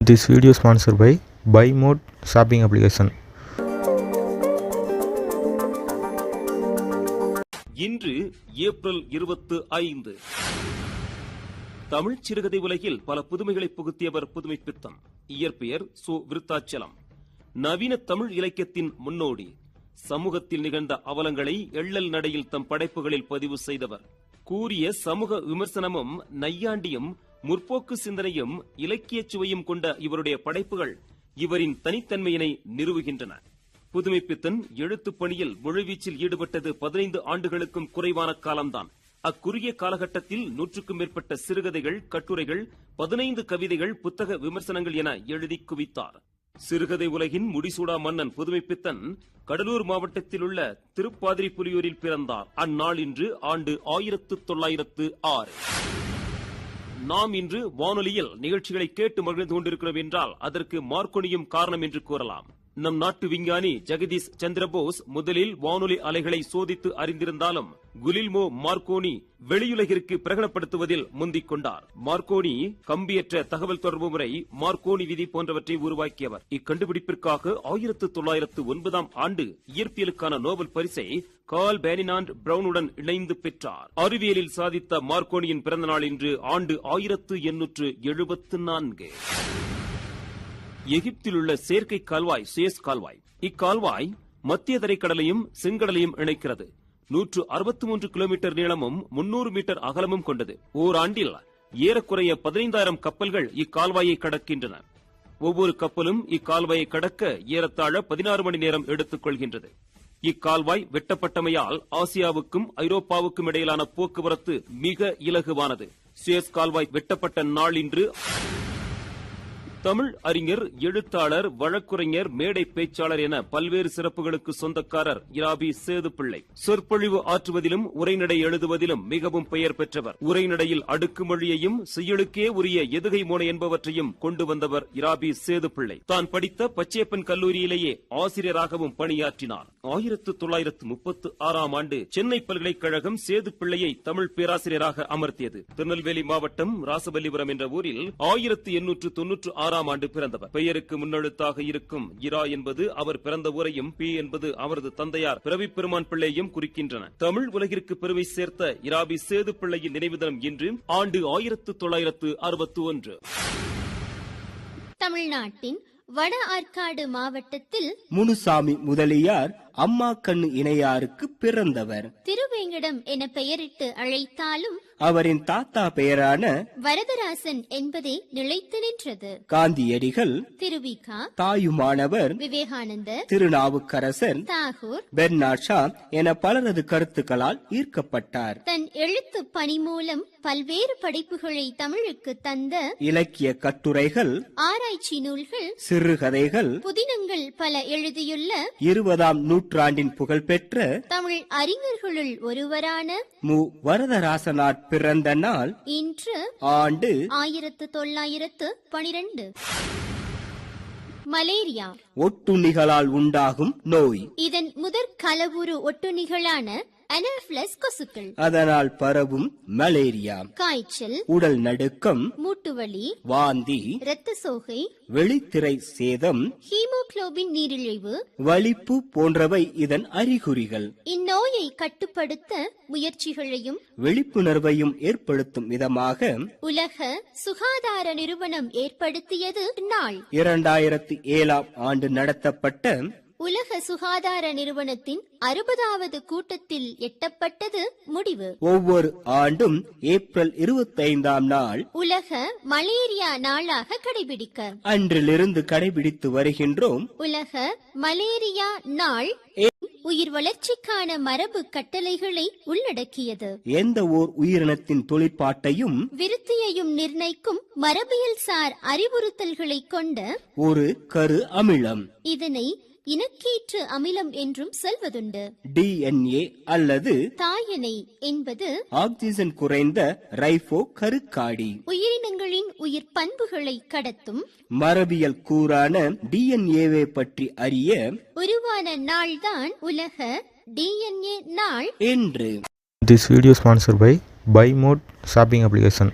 This video is sponsored by Buy Mode shopping application. இன்று April 25. Tamil சிறுகதை உலகில் பல புதுமைகளை புகுத்தியவர் புதுமைப்பித்தன். இயற்பெயர் சு. விருத்தாச்சலம். நவீன தமிழ் இலக்கியத்தின் முன்னோடி. சமூகத்தில் நிகழ்ந்த அவலங்களை எள்ளல் நடையில் தம் படைப்புகளில் பதிவு செய்தவர். கூறிய சமூக விமர்சனமும் நையாண்டியும் முற்போக்கு சிந்தனையும் இலக்கிய சுவையும் கொண்ட இவருடைய படைப்புகள் இவரின் தனித்தன்மையினை நிறுவுகின்றன. புதுமைப்பித்தன் எழுத்துப் பணியில் முழுவீச்சில் ஈடுபட்டது 15 ஆண்டுகளுக்கும் குறைவான காலம்தான். அக்குறுகிய காலகட்டத்தில் 100க்கும் மேற்பட்ட சிறுகதைகள், கட்டுரைகள், 15 கவிதைகள், புத்தக விமர்சனங்கள் என எழுதி குவித்தார். சிறுகதை உலகின் முடிசூடா மன்னன் புதுமைப்பித்தன் கடலூர் மாவட்டத்தில் உள்ள திருப்பாதிரிப்புலியூரில் பிறந்தார். அந்நாள் இன்று ஆண்டு 1906. நாம் இன்று வானொலியில் நிகழ்ச்சிகளை கேட்டு மகிழ்ந்து கொண்டிருக்கிறோம் என்றால் அதற்கு மார்க்கோனியும் காரணம் என்று கூறலாம். நம் நாட்டு விஞ்ஞானி ஜெகதீஷ் சந்திரபோஸ் முதலில் வானொலி அலைகளை சோதித்து அறிந்திருந்தாலும் குலில்மோ மார்க்கோனி வெளியுலகிற்கு பிரகடனப்படுத்துவதில் முந்திக் கொண்டார். மார்க்கோனி கம்பியற்ற தகவல் தொடர்பு முறை, மார்க்கோனி விதி போன்றவற்றை உருவாக்கியவர். இக்கண்டுபிடிப்பிற்காக 1909 ஆண்டு இயற்பியலுக்கான நோபல் பரிசை கார்ல் பெர்னினாண்ட் பிரவுனுடன் இணைந்து பெற்றார். அறிவியலில் சாதித்த மார்க்கோனியின் பிறந்த நாள் இன்று ஆண்டு 1874. எகிப்தில் உள்ள செயற்கை கால்வாய் சுயஸ் கால்வாய். இக்கால்வாய் மத்திய தரைக்கடலையும் செங்கடலையும் இணைக்கிறது. 163 கிலோமீட்டர் நீளமும் 300 மீட்டர் அகலமும் கொண்டது. ஓராண்டில் ஏறக்குறைய 15,000 கப்பல்கள் இக்கால்வாயை கடக்கின்றன. ஒவ்வொரு கப்பலும் இக்கால்வாயை கடக்க ஏறத்தாழ 16 மணி நேரம் எடுத்துக் கொள்கின்றது. இக்கால்வாய் வெட்டப்பட்டமையால் ஆசியாவுக்கும் ஐரோப்பாவுக்கும் இடையிலான போக்குவரத்து மிக இலகுவானது. சுயஸ் கால்வாய் வெட்டப்பட்ட நாள் இன்று. தமிழ் அறிஞர், எழுத்தாளர், வழக்குரைஞர், மேடை பேச்சாளர் என பல்வேறு சிறப்புகளுக்கு சொந்தக்காரர் இராபி சேதுப்பிள்ளை. சொற்பொழிவு ஆற்றுவதிலும் உரைநடை எழுதுவதிலும் மிகவும் பெயர் பெற்றவர். உரைநடையில் அடுக்குமொழியையும் செய்யுளுக்கே உரிய எதுகை மோனை என்பவற்றையும் கொண்டு வந்தவர் இராபி சேதுப்பிள்ளை. தான் படித்த பச்சையப்பன் கல்லூரியிலேயே ஆசிரியராகவும் பணியாற்றினார். 1936 ஆண்டு சென்னை பல்கலைக்கழகம் சேதுப்பிள்ளையை தமிழ் பேராசிரியராக அமர்த்தியது. திருநெல்வேலி மாவட்டம் ராசவல்லிபுரம் என்ற ஊரில் 1896 ஆண்டு பிறந்தவர். பெயருக்கு முன்னெழுத்தாக இருக்கும் இரா என்பது அவர் பிறந்த ஊரையும், பி என்பது அவரது தந்தையார் பிறவி பெருமான் பிள்ளையும் குறிக்கின்றன. தமிழ் உலகிற்கு பெருமை சேர்த்த இராபி சேதுப்பிள்ளையின் நினைவு தினம் இன்று ஆண்டு 1961. தமிழ்நாட்டின் வட ஆற்காடு மாவட்டத்தில் முனுசாமி முதலியார் அம்மா கண்ணு இணையாருக்கு பிறந்தவர். திருவேங்கடம் என பெயரிட்டு அழைத்தாலும் அவரின் தாத்தா பெயரான வரதராசன் என்பதே நிலைத்து நின்றது. காந்தியடிகள், திருவிகா, தாயுமானவர், விவேகானந்தர், திருநாவுக்கரசர், தாகூர், பெர்னாட் ஷா என பலரது கருத்துக்களால் ஈர்க்கப்பட்டார். தன் எழுத்து பணி மூலம் பல்வேறு படைப்புகளை தமிழுக்கு தந்த இலக்கிய கட்டுரைகள், ஆராய்ச்சி நூல்கள், சிறுகதைகள், புதினங்கள் பல எழுதியுள்ள 20ஆம் நூற்றாண்டின் புகழ்பெற்ற தமிழ் அறிஞர்களுள் ஒருவரான மு. வரதராசனார் பிறந்த நாள் இன்று ஆண்டு 1912. மலேரியா ஒட்டுண்ணிகளால் உண்டாகும் நோய். இதன் முதற் கலவுறு ஒட்டுண்ணிகளான அனாஃபிலஸ் கொசுக்கள். அதனால் பரவும் மலேரியா காய்ச்சல், உடல் நடுக்கம், மூட்டுவலி, வாந்தி, இரத்த சோகை, வெளித்திரை சேதம், ஹீமோகுளோபின் நீரிழிவு, வலிப்பு போன்றவை இதன் அறிகுறிகள். இந்நோயை கட்டுப்படுத்த முயற்சிகளையும் விழிப்புணர்வையும் ஏற்படுத்தும் விதமாக உலக சுகாதார நிறுவனம் ஏற்படுத்தியது நாள். 2007ஆம் ஆண்டு நடத்தப்பட்ட உலக சுகாதார நிறுவனத்தின் 60வது கூட்டத்தில் எட்டப்பட்டது முடிவு. ஒவ்வொரு ஆண்டும் ஏப்ரல் 25ஆம் நாள் உலக மலேரியா நாளாக கடைபிடிக்க அன்றிலிருந்து கடைபிடித்து வருகின்றோம். உலக மலேரியா நாள் உயிர் வளர்ச்சிக்கான மரபு கட்டளைகளை உள்ளடக்கியது. எந்த ஓர் உயிரினத்தின் தொழிற்பாட்டையும் விருத்தியையும் நிர்ணயிக்கும் மரபியல் சார் அறிவுறுத்தல்களை கொண்ட ஒரு கரு அமிலம். இதனை இனக்கீற்று அமிலம் என்றும் சொல்வதுண்டு. DNA அல்லது தாயனை என்பது ஆக்சிஜன் குறைந்த ரைபோ கருக்காடி. உயிரினங்களின் உயிர் பண்புகளை கடத்தும் மரபியல் கூறான DNA பற்றி அறிய உருவான நாள்தான் உலக DNA நாள் என்று. This video sponsored by Buy Mode shopping application.